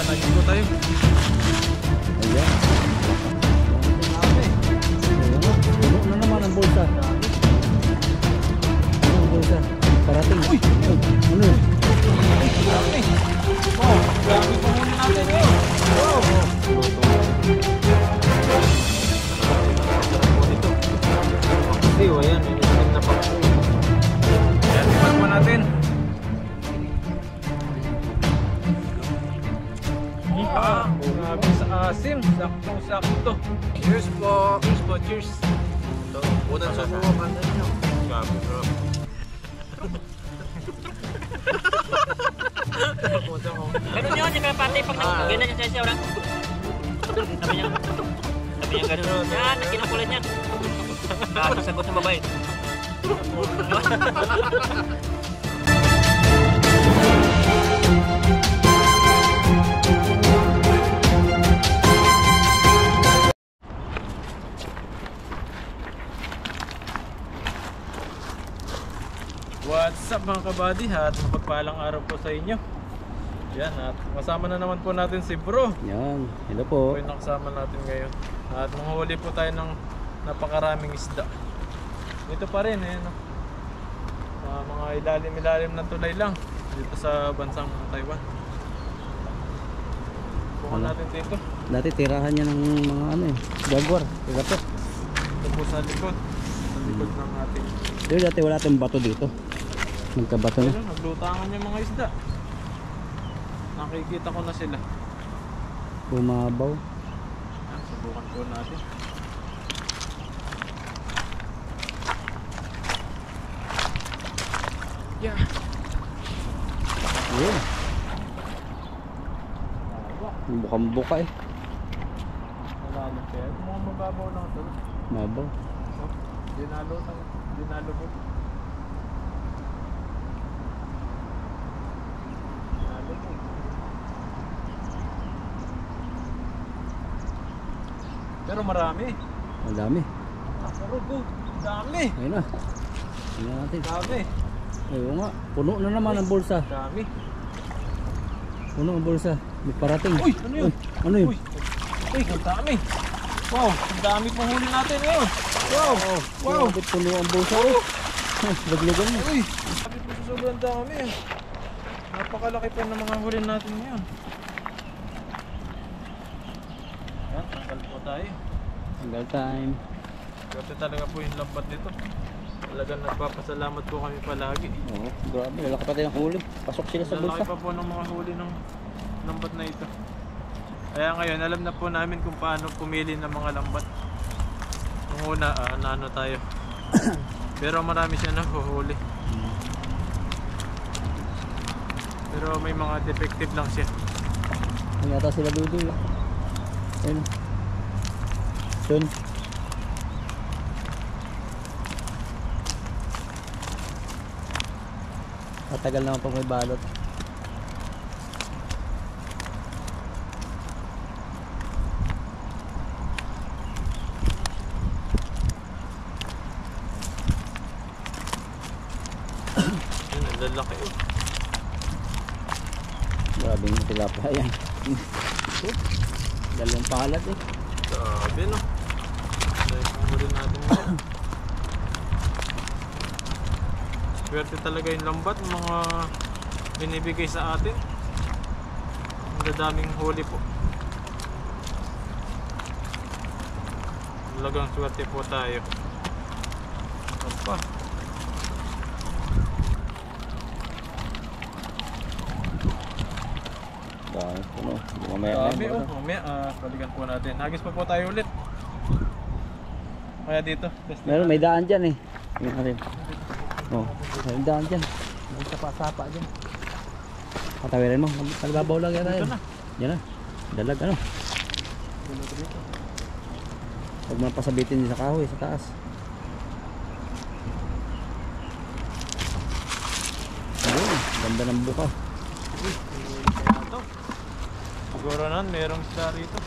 Lagi po tayo. Ayan. Puno na naman ang bulsa. Ang bulsa. Parating. Uy! Ano yun? Dami. Wow! Dami pa muna natin ngayon. Wow! Ay, ayan. May na pa. Ayan, ipan mo natin. Grabe sa asim. Sakto-sakto. Cheers po! Cheers po, cheers! Ito, unang susuwakan na nyo. Grabe, bro. Ganun yun, di ba patay pag ganyan niya siya orang. Sabi niya ganun. Yan, kinakulan niya. Kaso sagot ng babae. What's up mga kabady at mapagpalang araw po sa inyo. Yan at kasama na naman po natin si bro. Yan. Hello po. Ito yung nakasama natin ngayon. At manghuli po tayo ng napakaraming isda. Dito pa rin no? Mga ilalim ng tulay lang dito sa bansang Taiwan. Bukan natin dito. Dati tirahan niya ng mga ano eh. Jaguar. Gato. Ito po sa likod. Sa likod ng ating. Pero dati wala tayong bato dito. Nagkabato na. Ayun, naglutangan yung mga isda. Nakikita ko na sila. Bumabaw. Yan, subukan po natin. Yeah. Ayun. Bukang buka eh. Nalalim kaya. Mukhang mababaw lang ito. Mabaw. Oh, dinalo mo. Pero marami. Ang dami. Pero go, dami. Ayun na. Tingnan natin. Dami. Ayun nga. Puno na naman ang bulsa. Dami. Puno ang bulsa. May parating. Uy, ano yun? Ano yun? Uy, ang dami. Wow, ang dami pang huli natin ngayon. Wow, wow. Grabe, puno ang bulsa. Laglagan mo. Uy, sabi po sa sobrang dami. Napakalaki pa ng mga huli natin ngayon. Yan, tanggal po tayo. Tanggal time. Kasi talaga po yung lambat nito. Talagang nagpapasalamat po kami palagi. Oo, grabe. Lalaki pa tayo ng huli. Pasok sila sa bulsa. Lalaki pa po ng mga huli ng lambat na ito. Kaya ngayon, alam na po namin kung paano pumili ng mga lambat. Nung una, naano tayo. Pero marami siya nahuhuli. Pero may mga defective lang siya. Ang yata sila dudoy. Ayun. Yun. Matagal naman pag may balot. Yun, ang lalaki oh. Grabe yung tilapia yan. Dalawang palat eh. Grabe no. Dahil pumuli natin ngayon. Swerte talaga yung lambat, mga binibigay sa atin. Ang dadaming huli po. Talagang swerte po tayo. Opa. Dami puno. Mamaya Dami oh. Mamaya, balikan po natin. Hagis pa po tayo ulit. Kaya dito. Meron, may daan dyan eh. Tingnan natin. Oh, may daan dyan. May sapa-sapa dyan. Patawirin mo. Magbabaw lang yan. Dito na. Yan na. Dalag ano. Huwag mo na pasabitin din sa kahoy, sa taas. Ayun, ganda ng buka. Uy, kaya ito. Siguro na, merong star rito.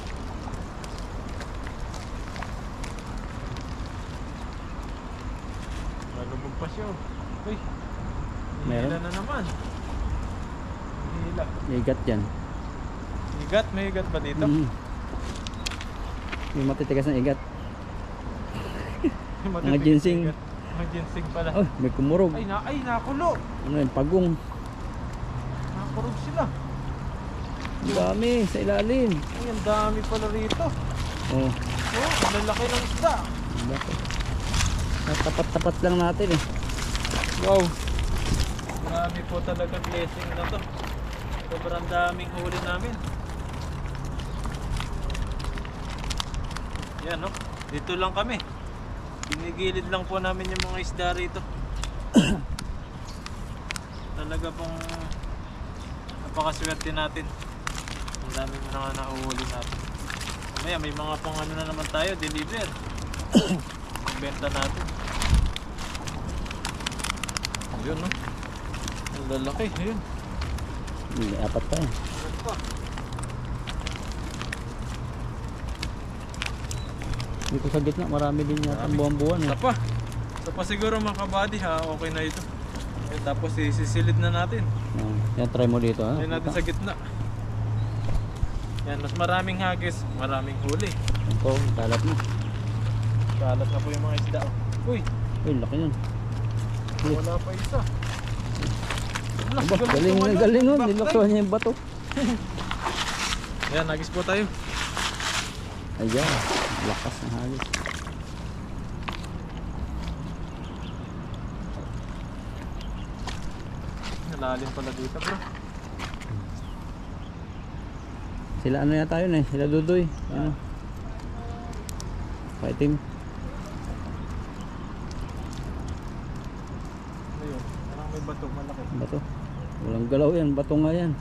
Malubog pa siya. Uy, Meron? hila na naman. Hila. Ligat dyan. Igat? May igat ba dito? Yung matitigas ng igat. May Mga matitig na ginseng. igat. Mga ginseng pala. Oh, may kumurog. Ay, nakulo. Ano yun, pagong. Nakurog sila. Ang dami sa ilalim. Ay, ang dami pala rito. Oh, Oh, ang lalaki ng isda. bakit? Tapat-tapat lang natin eh. Wow. Marami po talaga blessing na to. Sobrang daming huli namin. Yan, no? Dito lang kami. Pinigilid lang po namin yung mga isda rito. Talaga pong napakaswerte natin. Ang dami mo na nahuhuli natin. Mamaya may mga pang ano na naman tayo, deliver. Benta natin. Ayun, no? Ang lalaki, ayun. May apat pa eh. Ayun pa. Dito sa gitna, marami din yata ang buwan-buwan eh. Isa pa siguro mga kabady ha, okay na ito. Eh, tapos isisilid na natin. Oh, yan, try mo dito ha. Yan natin sa gitna. Yan, mas maraming hagis, maraming huli. Ito, talat mo. Kalat na po yung mga isda. Uy, Uy, laki yan. wala pa isa. Aba, galing na, galing nun. Nilaktuhan niya yung bato. Yan, hagis po tayo. Ayan, lakas ng hagis. Nalalim pala dito bro. Sila ano yata yun eh, sila Dudoy. Ano? Fighting. Ayun, parang may bato malaki. Bato. Walang galaw yan, bato nga yan.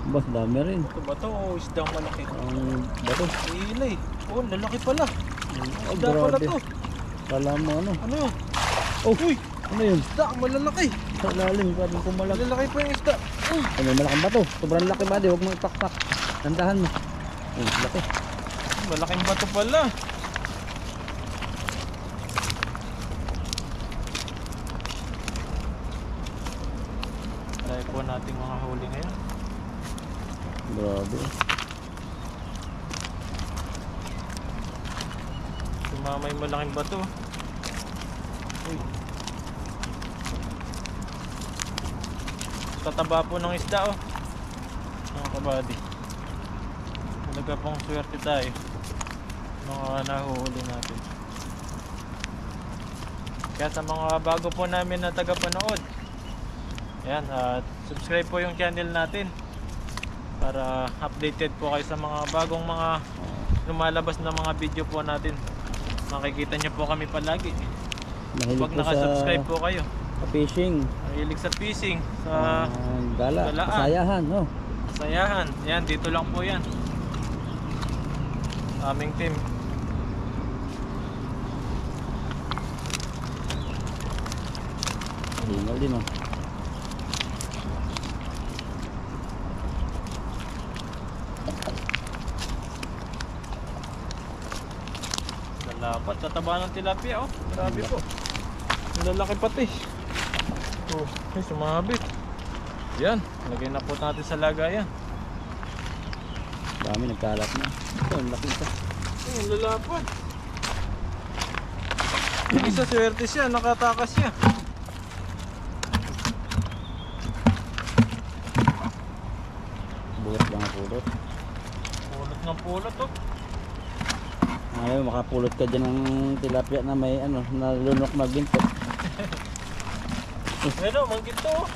Bas, dami rin. Bato o isdang malaki? Ang bato. Ilay. Oh, lalaki pala. Oh, Isda pala grabe. to. Kala mo ano? Ano yun? Oh, Uy, ano yun? isda, malalaki. Sa lalim, parang kumalaki. Malalaki pa yung isda. Uy, Ay, may malaking bato. Sobrang laki ba? Di, huwag mo itaktak. Tandahan mo. Oh, laki. malaking bato pala. Try po natin mga huli ngayon. Grabe. Sumama yung malaking bato. Uy. Tataba po ng isda oh. Mga kabady. Talaga pong swerte tayo. Mga nahuhuli natin. Kaya sa mga bago po namin na tagapanood, ayan, subscribe po yung channel natin para updated po kayo sa mga bagong mga lumalabas na mga video po natin. Makikita nyo po kami palagi. Mahilig Pag po nakasubscribe po kayo, sa fishing. mahilig sa fishing, sa Gala. galaan. Kasayahan, no? sayahan. Yan, dito lang po yan. Aming team. Hingal din, oh. Lalapat, tataba ng tilapia oh. Grabe po. Ang lalaki pati. Oh, ay sumabit. Yan, lagay na po natin sa lagayan. Dami nagkalat na. Ito, ang laki ito. Ay, ang lalapat. Yung isa swerte siya, nakatakas siya. Bulat lang ang pulot. Pulot ng pulot oh. Ngayon, makapulot ka dyan ng tilapia na may ano, nalunok na ginto. Ano, manggito oh.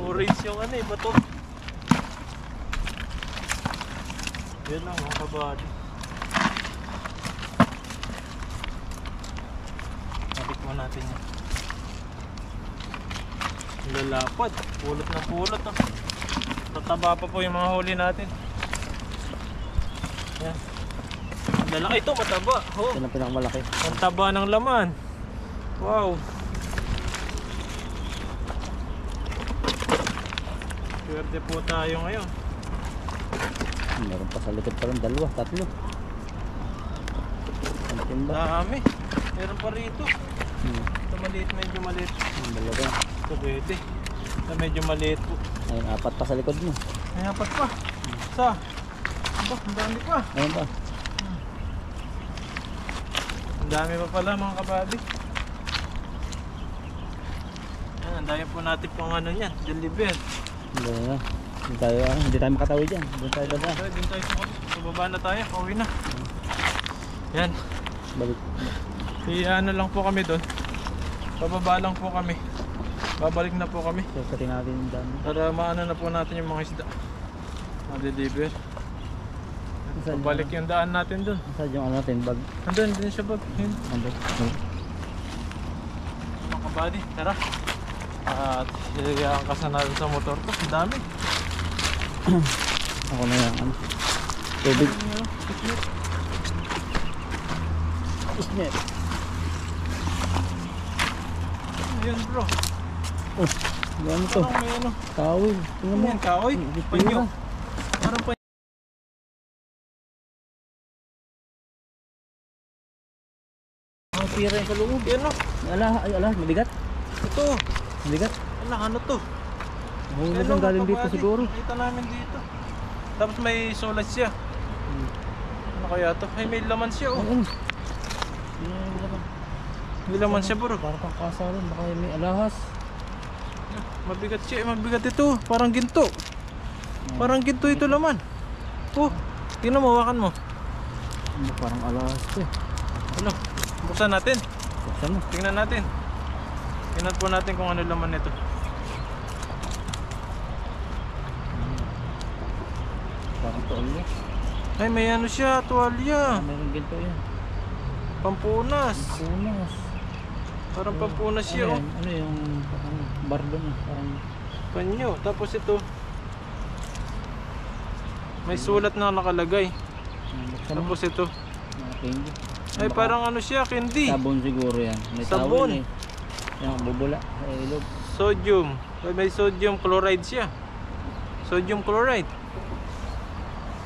Orange yung ano eh, bato. Yan lang mga kabady. Natikman natin yan. Lalapad, pulot ng pulot oh. Tataba pa po yung mga huli natin. Yan. Ang lalaki ito, mataba. Oh. Ito na pinakamalaki. Ang taba ng laman. Wow. Swerte po tayo ngayon. Meron pa sa likod pa lang, dalawa, tatlo. Ang timba. Dami. Meron pa rito. Ito maliit, medyo maliit. Ang dalawa. Ito pwede. Ito medyo maliit po. Ayun, apat pa sa likod mo. May apat pa. Isa. Aba, ang dami pa. Ayun pa. Ang dami pa pala mga kabady. Yan, ang dami po natin pang ano yan. Deliver. Hindi na. Hindi tayo makatawid dyan. Doon tayo dadaan. So, din tayo sa baba na tayo. Pauwi na. Yan. Balik. Ano lang po kami doon. Pababa lang po kami. Babalik na po kami. Sasatin natin yung dami. Para maano na po natin yung mga isda. Ma-deliver. Pabalik yung daan natin doon. Saan yung ano natin, bag? Andun din siya bag. Yun. Andun. Mga kabady, tara. At ilayaan ka natin sa motor ko. Ang dami. Ako na yan. Ano? Tubig. Isnet. Ayun bro. Oh, ano to? Parang may ano. Kawil. Tingnan mo. Ayan, kahoy. May Panyo. pira. Parang panyo. Ang pira yung kaloob. Yan o. Ay, mabigat. Ito. Mabigat. Ano to? Mahulog Yan, ang galing dito kabady. siguro. Nakita namin dito. Tapos may sulat siya. Ano kaya to? Ay, may laman siya oh. Oo. May laman siya bro. Parang pang kasalan. Baka may alahas. Mabigat siya. Mabigat ito. Parang ginto. Parang ginto ito laman. Oh. Tingnan mo, hawakan mo. Parang alahas to. Ano? Buksan natin. Buksan mo. Tingnan natin. Tingnan po natin kung ano laman nito. Parang tuwalya. Ay, may ano siya, tuwalya. Meron ginto yan. Pampunas. Punas. Parang pampunas siya oh. Ano yung bardo na? Parang Panyo. Tapos ito. May sulat na nakalagay. buksan mo. Tapos ito. Mga candy. Ay, parang ano siya, candy. Sabon siguro yan. May Sabon. tawel eh. Yung bubula sa ilog. Sodium. May sodium chloride siya. Sodium chloride.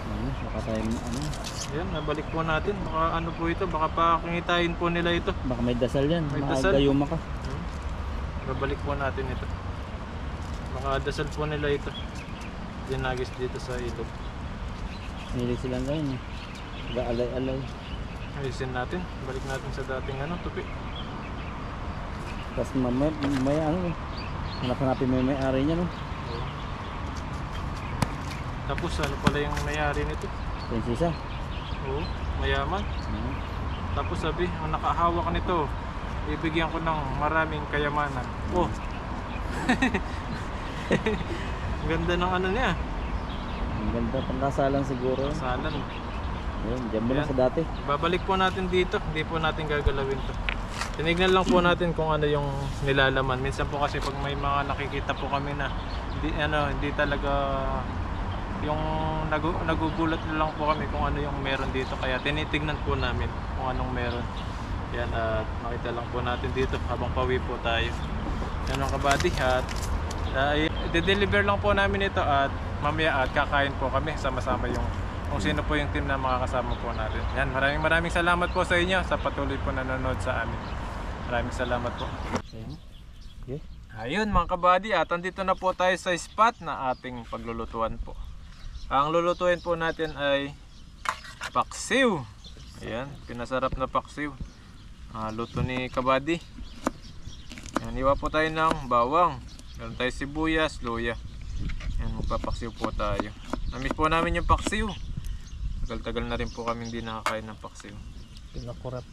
Ano, baka tayo ano. Yan, nabalik po natin. Baka ano po ito, baka pakingitain po nila ito. Baka may dasal yan. May Baka dasal. gayuma ka. Babalik po natin ito. Baka dasal po nila ito. Dinagis dito sa ilog. Nilig silang ganyan eh. Gaalay-alay. Ayusin natin. Balik natin sa dating ano, tupi. Tapos may ano eh. Hanap-hanapin mo yung may-ari niya no. Tapos ano pala yung mayari nito? Prinsesa. Oo, mayaman. Tapos sabi, ang nakahawak nito, ibigyan ko ng maraming kayamanan. Oh. Ganda ng ano niya. Ang ganda pangkasalan siguro. Salan. Ayun, dyan mo lang Ayan. sa dati. Babalik po natin dito. Hindi po natin gagalawin to. Tinignan lang po natin kung ano yung nilalaman. Minsan po kasi pag may mga nakikita po kami na hindi talaga yung nagugulat na lang po kami kung ano yung meron dito. Kaya tinitignan po namin kung anong meron. Yan, at makita lang po natin dito habang pauwi po tayo. Yan ang kabady. At i-deliver lang po namin ito at mamaya at kakain po kami sama-sama yung kung sino po yung team na makakasama po natin. Yan, maraming salamat po sa inyo sa patuloy po nanonood sa amin. Maraming salamat po. Okay. Ayun mga kabady, at andito na po tayo sa spot na ating paglulutuan po. Ang lulutuin po natin ay paksiw. Ayan, pinasarap na paksiw. Luto ni kabady. Ayan, iwa po tayo ng bawang. Meron tayo sibuyas, luya. Ayan, magpapaksiw po tayo. Namiss po namin yung paksiw. Tagal-tagal na rin po kami hindi nakakain ng paksiw. Pinakurap.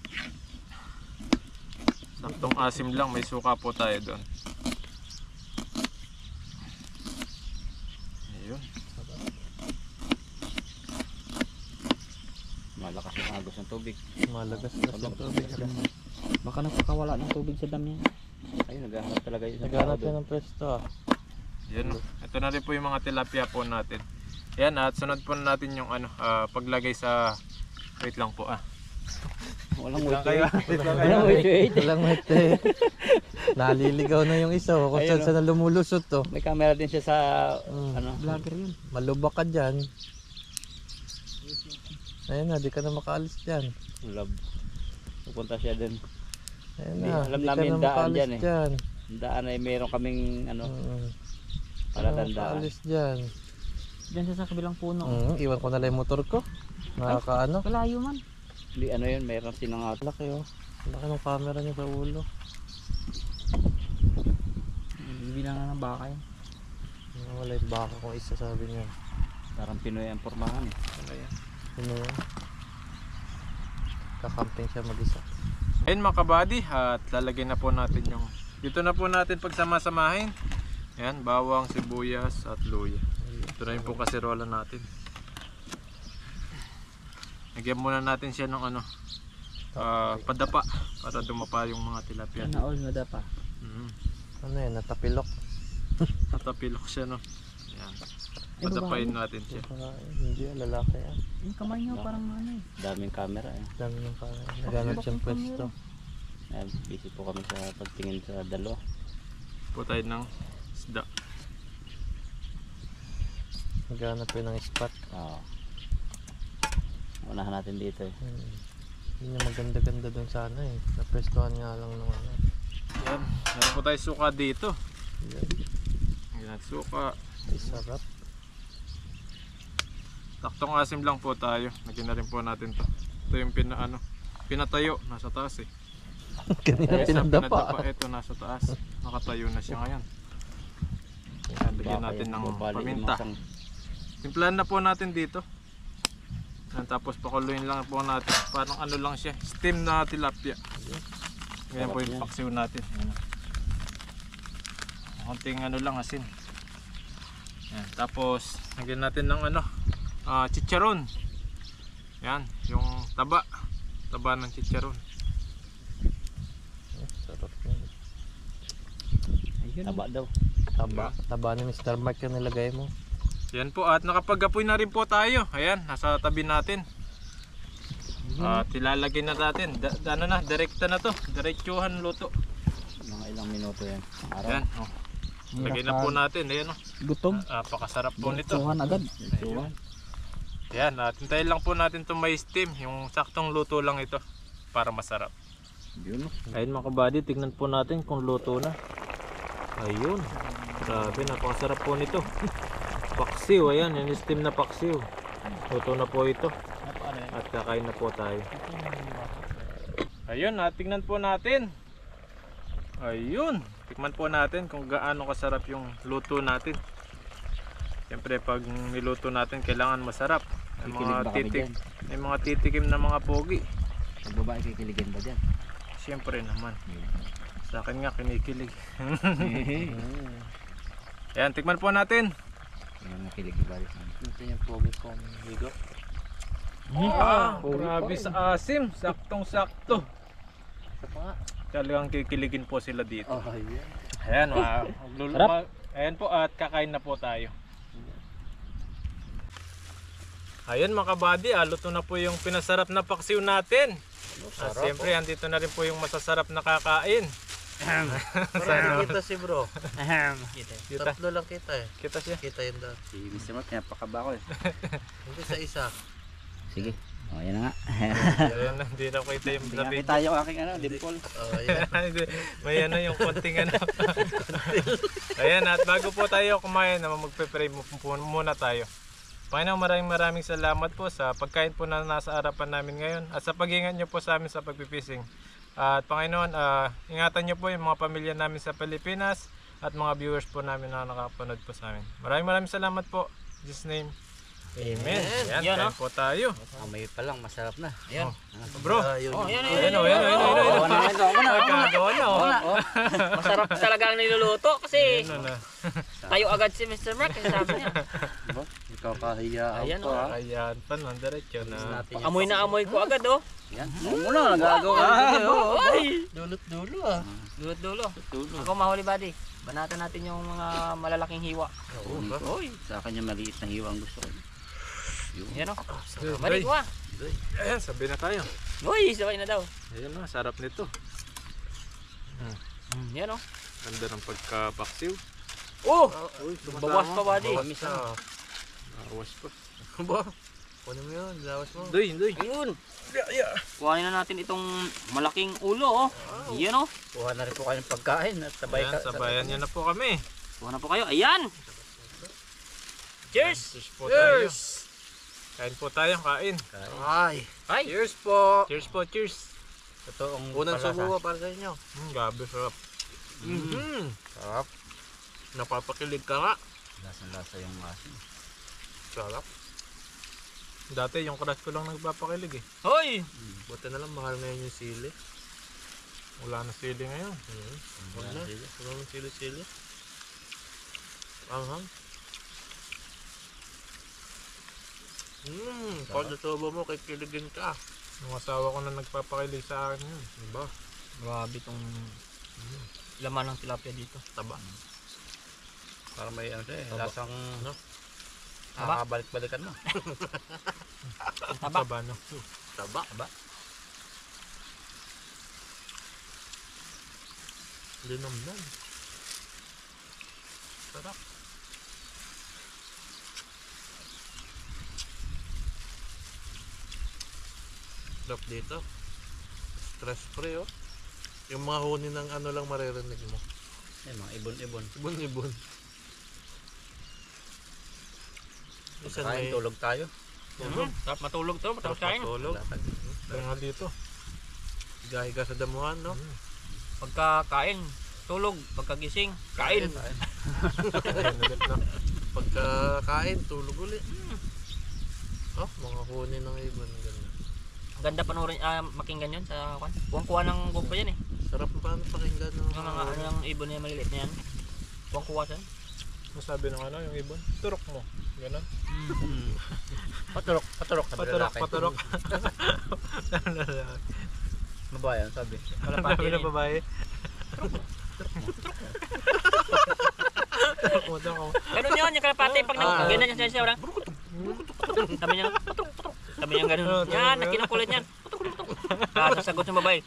Saktong asim lang, may suka po tayo doon. Ayun. Malakas yung agos ng tubig. Malagas na sa tubig. Baka napakawala ng tubig sa dam yan. Ayun, naghahanap talaga yun. Naghanap yan ng pwesto. Yan. Ito na rin po yung mga tilapia po natin. Yan, at sunod po natin yung paglagay sa... Wait lang po Walang Wait lang wait. kayo. Walang wait. Walang wait. Naliligaw na yung isa. Kung Ayun, saan na lumulusot to. May camera din siya sa ano. Vlogger yun. Malubak ka dyan. Ayun na, di ka na makaalis dyan. Love. Pupunta siya din. Ayun Hindi, na, alam di ka namin na daan makaalis dyan eh. dyan. Ang daan ay meron kaming ano, Di ka para na tandaan. makaalis dyan. Diyan siya sa kabilang puno. Iwan ko na lang yung motor ko. Nakakaano. Malayo man. Hindi ano yun, meron sinangat. Laki oh. Laki ng camera niya sa ulo. Bilang na ng baka yun. Wala yung baka kung isa sabi niya. Parang Pinoy ang pormahan eh. Ano yan? Ano yan? Kakamping siya mag-isa. Ayun mga kabady, at lalagay na po natin yung dito na po natin pagsama-samahin. Ayan, bawang, sibuyas at luya. Ito na yung po kasirola natin. Lagyan muna natin siya ng ano, padapa para dumapa yung mga tilapia. Yan na all na pa. Ano yan? Natapilok. Natapilok siya no. Ayan. Padapain natin siya. Hindi, lalaki yan. Yung kamay niyo parang ano eh. Daming camera eh. Dami ng camera. Naganap siyang pwesto. Busy po kami sa pagtingin sa dalo. Po tayo ng isda. Naganap yun ng spot. Oo. Unahan natin dito eh. Hindi niya maganda-ganda dun sana eh. Napwestuhan nga lang ng ano. Ayan, meron po tayo suka dito. Yan. Ayan, suka. Ay, sarap. Taktong asim lang po tayo. Lagyan na rin po natin to. Ito yung pinatayo. Nasa taas eh. Kanina pinadapa. Ito nasa taas. Nakatayo na siya ngayon. Ayan, lagyan natin ng paminta. Timplahan na po natin dito. Ayan, tapos pakuluin lang po natin. Parang ano lang siya. Steam na tilapia. Ngayon po yung paksiw natin. Konting ano lang asin. Ayan, tapos lagyan natin ng ano, chicharon. Yan, yung taba ng chicharon. Sarap yun. Taba daw. Taba ni Mr. Mark yung nilagay mo. Yan po, at nakapag-apoy na rin po tayo. Ayan, nasa tabi natin. Ilalagay na natin. Ano na, direkta na to. Diretsuhan luto. Mga ilang minuto yan. Araw. Ayan, oh. Lagay na po natin. Ayan, oh. Gutom. Pakasarap po nito. Tuhan agad. Ayun. Ayan, tintayin lang po natin itong may steam. Yung saktong luto lang ito. Para masarap. Yun. Ayun mga kabady, tignan po natin kung luto na. Ayun. Grabe, napakasarap po nito. Paksiw, ayan, yung steam na paksiw. Luto na po ito. At kakain na po tayo. Ayun, tignan po natin. Ayun, tikman po natin kung gaano kasarap yung luto natin. Siyempre pag niluto natin kailangan masarap. May mga titikim na mga pogi. Ang babae kikiligin ba dyan? Siyempre naman. Sa akin nga kinikilig. Ayan, tikman po natin. Yung nakilig ba? Ito yung pogi kong higo. Grabe sa asim. Saktong sakto. Isa pa nga. Talagang kikiligin po sila dito. Ayan. Ayan, ayan po at kakain na po tayo. Ayan mga kabady, luto na po yung pinasarap na paksiw natin. At siyempre, andito na rin po yung masasarap na kakain. Marami kita si bro. Kita, Tatlo lang kita eh. kita siya. Kita yun daw. Si Mr. Mark, pinapakaba ko eh. Hindi sa isa. Sige. O, yan na nga. Ayan, hindi na kita yung Hindi tayo aking ano, dimple. Ayan. May ano yung konting ano. Ayan, at bago po tayo kumain, magpe-pray muna tayo. Panginoon, maraming salamat po sa pagkain po na nasa harapan namin ngayon at sa pag-ingat nyo po sa amin sa pagpipising. At Panginoon, ingatan nyo po yung mga pamilya namin sa Pilipinas at mga viewers po namin na nakapanood po sa amin. Maraming salamat po. In Jesus' name, amen. Ayan, kain po tayo. Amoy pa lang, masarap na. Ayan. Bro, Ayun. ayan. Nagkagawa na. Masarap talaga ang niluluto kasi Ano na. tayo agad si Mr. Mark. Kasi sabi niya. Ikaw kahiyaan Ayan, ko ha. Ayan pa naman, diretso na. Amoy na amoy ko agad oh. Yan. Muna, nagagawa ka. Ay! Dulot-dulo ah. Dulo. Ako mahuli buddy. Banatan natin yung mga malalaking hiwa. Oy, sa akin yung maliit na hiwa ang gusto ko. Yan o. Maliit wa. Ayan, sabi na tayo. Uy, sabay na daw. Ayan na, sarap nito. Yan o. Ganda ng pagkapaksiw. Oh! Bawas pa buddy. Bawas pa. Awas pa. Kunin mo yun, lawas mo. Doy, doy. Ayun. Kuhanin na natin itong malaking ulo, oh. Yan, oh. Kuha na rin po kayo ng pagkain at sabay Ayan, sabayan nyo na po kami. Kuha na po kayo. Ayan. Cheers. Cheers po tayo. Cheers! Kain po tayo, kain. Ay! Ay. Cheers po! Cheers po, cheers. Totoong Unang palasa. subo para sa inyo. Gabi, sarap. Sarap. Napapakilig ka nga. Lasang-lasa yung asin. Sarap. Dati yung crush ko lang nagpapakilig eh. Hoy. Buti na lang, mahal ngayon yung sili. Wala na sili ngayon. Wala na. Wala nang sili-sili. Anghang. Pag natubo mo, kikiligin ka. Yung asawa ko na nagpapakilig sa akin yun. Diba? Grabe tong laman ng tilapia dito. Taba. Para may ano siya eh, Taba. lasang No? Taba. balik-balikan mo. Ang taba. Taba, no? Taba. Taba. Linamnan. Sarap. Sarap dito. Stress free oh. Yung mga huni ng ano lang maririnig mo. Ay, mga ibon-ibon. Ibon-ibon. Minsan Kain, may tulog tayo. tulog. Sarap matulog to. Matulog Sarap kain. matulog. Latag. Kaya nga dito. Higa-higa sa damuhan, no? Pagkakain, tulog. Pagkagising, kain. Ayun ulit na. Pagkakain, tulog ulit. Oh, mga huni ng ibon. Ganda. Ganda panoorin, makinggan yun sa kwan. Kuwang-kuha ng gumpa yan eh. Sarap paano pakinggan ng Yung mga ano ng ibon na maliliit na yan. Kuwang-kuha siya. Masabi ng ano, yung ibon. Turok mo. Ganon. Paturok, paturok. Sabi Paturok, lalaki. paturok. Babae, ano sabi? Kalapati Sabi yan na eh. babae. Turok mo, turok mo. Ganun yun, yung kalapati. Pag ganyan yan siya, orang. Sabi niya, patrok, patrok. Sabi niya ganun. Yan, nakinukulit niyan. Sasagot ng babae.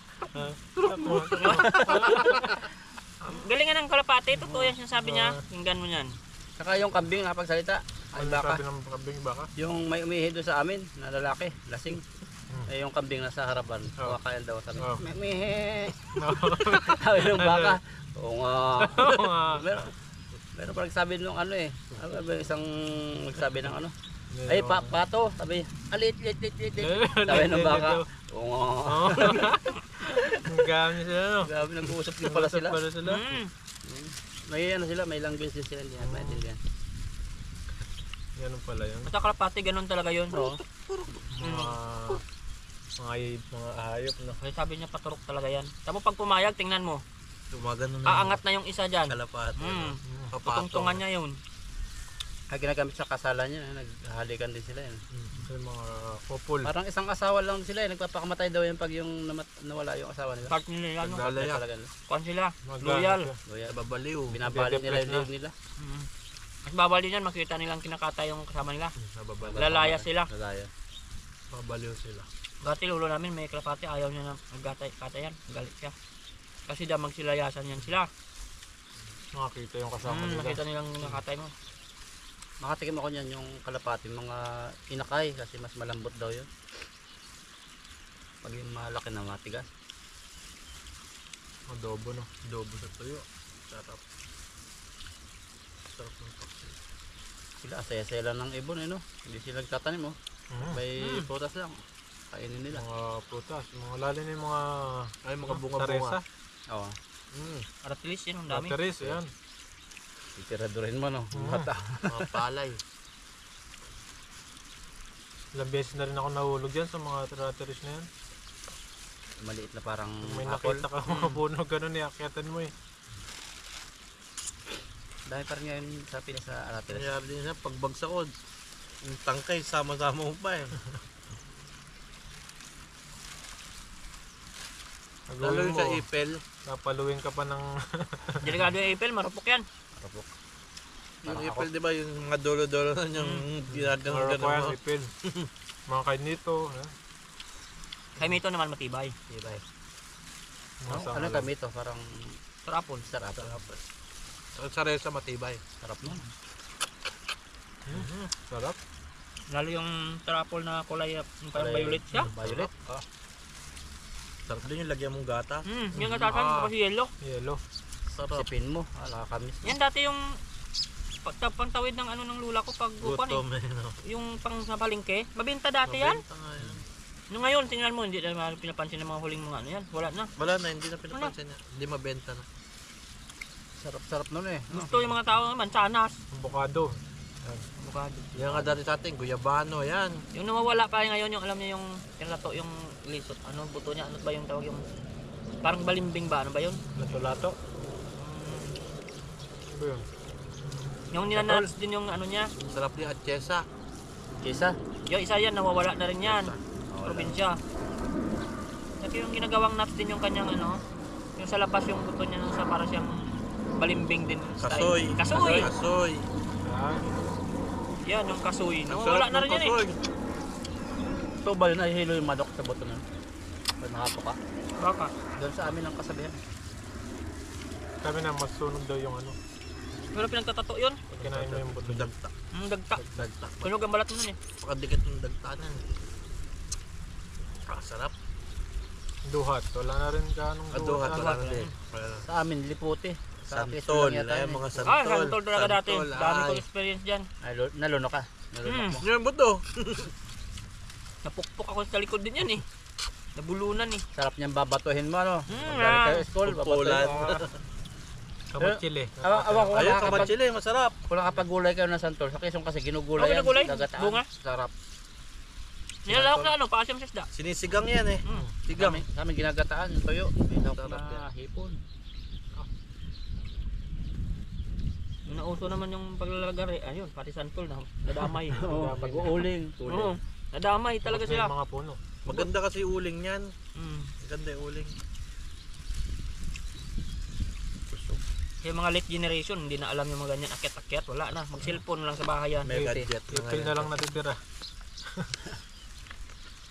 Galingan ng kalapati. Totoo yan sinasabi niya. Tingnan mo yan. Saka yung kambing nakapagsalita. Ay Ano baka. sabi ng kabing baka? Yung may umihi doon sa amin na lalaki, lasing. Eh yung kambing nasa harapan, Oh. kumakain daw sabi. Oh. Mehe. No. Sabi ng baka. Oo nga. Oo nga. Meron pa nagsabi nung ano eh. Ano ba isang nagsabi ng ano? Ay pato, sabi. Alit, lit, lit, lit, lit. Sabi ng baka. Oo nga. Oo. Ang gamit sila, no? Grabe, nag-uusap din pala sila. Pala sila. May ano sila, may language din sila, hindi natin maintindihan. Ganun pala yun. Basta kalapati, ganun talaga yun. Oo. Mga hayop, no? Kasi sabi niya paturok talaga yan. Tapos pag pumayag, tingnan mo. Tumagano na Aangat na yung isa dyan. kalapati. Papatong. Tutungtungan niya yun. Ay ginagamit sa kasalan niya, naghahalikan din sila yan. Yung mga couple. Parang isang asawa lang sila, nagpapakamatay daw yan pag yung nawala yung asawa nila. Part nila yan. No? Naglalaya. Talaga, no? Kuhan sila. Magana Loyal. siya. Loyal. Babaliw. Binabali nila yung Nade-depress leg nila. Mas bawal din yan. Makita nilang kinakata yung kasama nila. Nababala. Lalaya sila. Lalaya. Babaliw sila. Dati lulo namin may kalapati. Ayaw niya na magkata yan. Galit siya. Kasi damang silayasan yan sila. Makakita yung kasama nila. Nakita nilang nakatay mo. Makatikim ako niyan yung kalapati, mga inakay kasi mas malambot daw yun. Pag yung malaki na matigas. Adobo, no? Adobo sa tuyo. Sarap. Sarap ng paksi. Sila, saya-saya lang ng ibon eh no. Hindi sila nagtatanim oh. May prutas lang. Kainin nila. Mga prutas. Mga lalo na yung mga... Ay, mga Taresa. bunga-bunga. Oo. Aratilis yan. Ang dami. Taris, yan. Titiradurin mo no. Mata. Mga palay. Ilang beses na rin ako nahulog yan sa mga taris na yan. Maliit na parang Kung may apple. nakita ka mga puno, ganun iakyatan mo eh. Dahil pa rin ngayon sa Pinas sa Aratiles. Nangyari din siya, pagbagsak ko, yung tangkay, sama-sama mo pa eh. Lalo Nagawin yung mo, sa ipel. napaluin ka pa ng... Delikado yung April. Marupok yan. Kapok. Yung Parang ipel, di ba, yung mga dolo-dolo na yung ginagano-gano Marapayan, mo. ipil. Mga kainito. Kay Mito naman matibay. Diba? Mga Ano sangalan. kami ito? Parang Sarapon. sarap. Ang saresa matibay. Sarap nun. Sarap. Lalo yung truffle na kulay parang violet siya. Violet. Sarap din yung lagyan mong gata. Yung katasan tapos yellow. Yellow. Sarap. Sipin mo. Nakakamiss. Yan dati yung pagtawid ng ano ng lula ko pag upan Gutom eh, no? yung pang sa palengke. Mabenta dati yan. Mabenta nga yan. Nung ngayon, tingnan mo, hindi na pinapansin ng mga huling mga ano yan. Wala na. Wala na, hindi na pinapansin niya. Hindi mabenta na. Sarap-sarap nun eh. Gusto yung mga tao naman, sanas. Avocado. Avocado. Yan nga dati sa atin, guyabano, yan. Yung nawawala pa ngayon, yung alam niya yung lato, yung lisot. Ano, buto niya, ano ba yung tawag yung... Parang balimbing ba? Ano ba yun? Lato-lato. Ano ba yun? Yung ninanads din yung ano niya. Sarap din at chesa. Kisa. Yung isa yan, nawawala na rin yan. Probinsya. Kasi yung ginagawang nuts din yung kanyang ano, yung sa labas yung buto niya sa para siyang balimbing din. Kasoy. Kasoy! Kasoy. Ah, Yan, yung kasoy. Ang Nawawala sarap na ng rin yan eh. kasoy. Ito ba yun nahihilo yung manok sa buto nun? Pag nakapo ka. Baka. Doon sa amin ang kasabihan. sabi na masunog daw yung ano. Pero pinagtatato yun. Pag kinain mo yung buto. Dagta. Dagta. Dagta. Kunog ang balat mo nun eh. Pakadikit ng dagta na. Sarap. Duhat. Wala na rin ganong Kaduhat, wala na Duhat, din. Sa amin, liputi. Sa Santol. lang yata Ay, yun eh. mga santol. Ah, santol talaga dati. Santol, Dami ay. kong experience dyan. Ay, naluno ka. Naluno mo. Yung buto. Napukpok ako sa likod din yan eh. Nabulunan eh. Sarap niyang babatuhin mo, ano? Mm, Magaling kayo ah. school, babatuhin Pupulan. mo. Kamatsili. Awa ko Ayun, kapag kamatsili, masarap. kung nakapagulay kayo ng santol, sa Quezon kasi ginugulay Oh, ginugulay? dagataan. Bunga? Sarap. Nilalawak na ano, paasim sa isda. Sinisigang yan eh. Mm. Sigang. Kami ginagataan, tuyo. May Sarap na hipon. Yung nauso naman yung paglalagari, ayun, pati santol na nadamay. Oo, pag-uuling. Oo, nadamay talaga sila. Mga puno. Maganda kasi uling yan. Mm. Maganda yung uling. Kaya mga late generation, hindi na alam yung mga ganyan, akyat-akyat, wala na. Mag-cellphone lang sa bahay yan. May gadget na Ipil na lang natitira.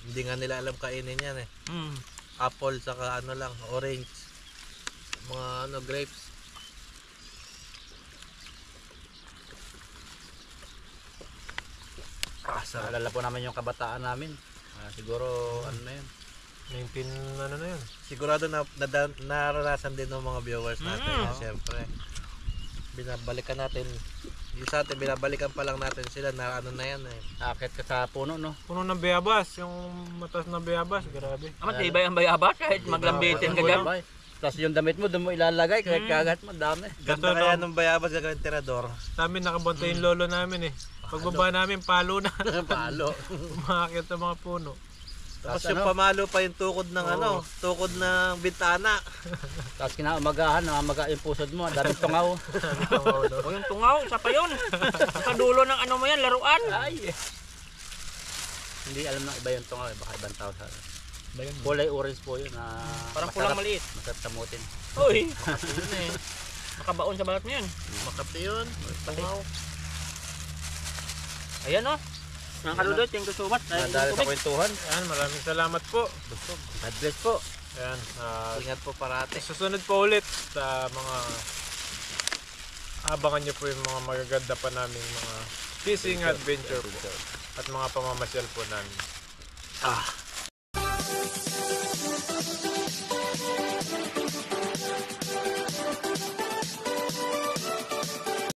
Hindi nga nila alam kainin yan eh. Mm. Apple saka ano lang, orange. Mga ano, grapes. Sarap. Naalala po namin yung kabataan namin. Siguro, ano na yun. 19 ano na yun. Sigurado na naranasan din ng mga viewers natin. Mm. Siyempre, binabalikan natin. Yung sa atin, binabalikan pa lang natin sila na ano na yan eh. Akit ka sa puno, no? Puno ng bayabas. Yung matas ng bayabas. Grabe. Amat, di ba yung bayabas? Kahit maglambitin ka dyan. Bay. Tapos yung damit mo, doon mo ilalagay. Kahit kagat mo, dami. Ganda Gato kaya no. ng bayabas gagawin tirador. Namin nakabunta yung lolo namin eh. Pagbaba namin, palo na. Palo. Umakit sa mga puno. Tapos Tapos yung ano? pamalo pa yung tukod ng ano, tukod ng bintana. Tapos kinaumagahan, nakamaga yung pusod mo. Dami tungaw. O yung tungaw, isa pa yun. Sa dulo ng ano mo yan, laruan. Ay! Hindi alam na iba yung tungaw. Baka ibang tao sa kulay orange po yun. Parang pulang maliit. Masarap tamutin. Uy, Yun eh. nakabaon sa balat mo yun. Makati yun. Tungaw. Ayan o. Mga kaludot, thank you so much. Nadali sa kwentuhan. Ayan, maraming salamat po. God bless po. Ayan, Ingat po parate. susunod po ulit sa mga abangan nyo po yung mga magaganda pa naming mga fishing adventure po at mga pamamasyal po namin.